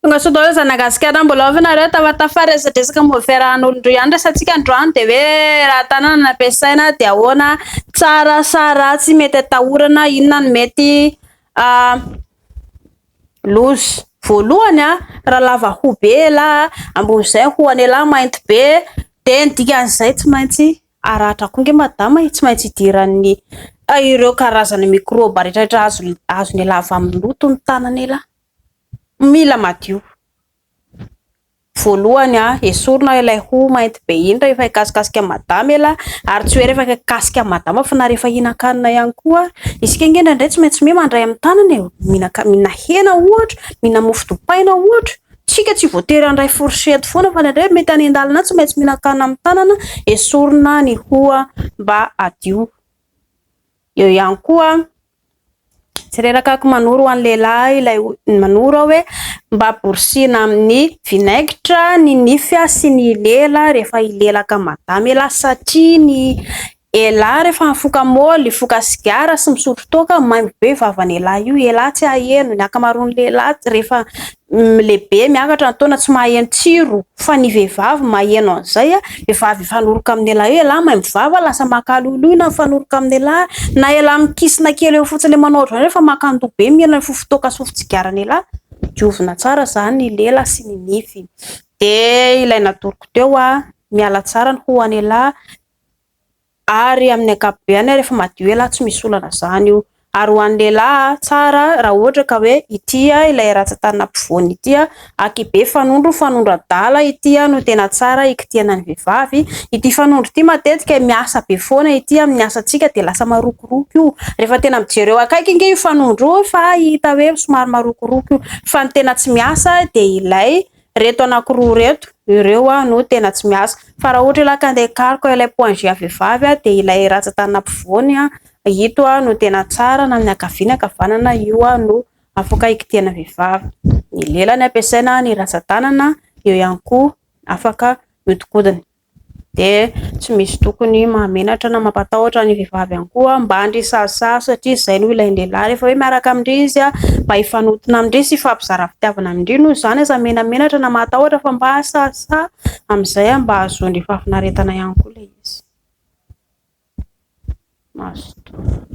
Ngasodo zanagasikara mbola avinareo tafatafara resaka moveran'olondro ihany resantsika androany de hoe raha tanana nampiasaina de ahoana tsara sa ratsy mety atahorana inona no mety lozy. Voalohany raha lava hoho be la ambon'izay hohany ela mainty be de ny dikan'izay tsy maintsy aratra konge madama tsy maintsy idiran'ny ireo karazana microbe rehetrarehetra azony lava amin'ny loto ny tanana ela. Mila madio. Voalohany esorina ilay hoho mainty be iny rehefa hikasikasika madama ela ary tsy hoe rehefa hikasika madama fa na rehefa hihinan-kanina ihany koa isika nge indray tsy maintsy mandray amin'ny tanana mihina hena ohatra, mihina mofo dipaina ohatra. Tsika tsy voatery andray forsety foana fa indray mety any an-dalana tsy maintsy mihinan-kanina amin'ny tanana, esorina ny hoho mba adio. Eo ihany koa tsy reraka manoro ho an'ny lehilahy ilay manoro hoe mba borsina amin'ny vinaigitra ny nify sy ny lela rehefa hilelaka madama ela satria ny ela rehefa mifoka moly, mifoka sigara sy misotro toaka maimbo be vavan'ny ela io. Ela tsy aheno, ny akamaroan'ny lehilahy rehefa lehibe miakatra ny taona tsy maheno tsiro fa ny vehivavy maheno an'izay. Vehivavy mifanoroka amin'ny ela io, ela maimbo vava lasa makalolo na mifanoroka amin'ny ela na ela mikisina kely eo fotsiny manao rehefa makanto be mihena ny fofotoaka sy fofotsigarany ela. Diovina tsara zany ny lela sy ny nify. De ilaina toroko teo miala tsara ny hohany ela ary amin'ny ankapobeny rehefa madio ela tsy misy olana zany io. Ary ho an'ny lehilahy tsara raha ohatra ka hoe ity ilay ratsan-tanana ampovoany ity akibe fanondro adala ity no tena tsara ikitiana ny vehivavy. Ity fanondro ity matetika miasa be foana ity amin'ny asantsika de lasa marokoroko io. Rehefa tena mijery eo akaiky inge io fanondro fa hita hoe somary marokoroko io fa ny tena tsy miasa de ilay reto anankiroa reto, ireo no tena tsy miasa. Fa raha ohatra ilay kandekariko ilay poangia vehivavy de ilay ratsan-tanana ampovoany ito no tena tsara na amin'ny akaviany akavanana io no afaka ikitiana vehivavy. Ny lela ny ampiasaina ny ratsan-tanana, eo ihany koa afaka miodikodina. De tsy misy tokony mahamenatra na mampatahotra ny vehivavy ihany koa mba handrisasa satria izay no ilain'ny lehilahy rehefa hoe miaraka amindry izy mba hifanotona amindry sy hifampizara fitiavana amindry no zany aza menamenatra na matahotra fa mba sasa amin'izay mba ahazoany fahafinaretana ihany koa le izy. Mazotoa.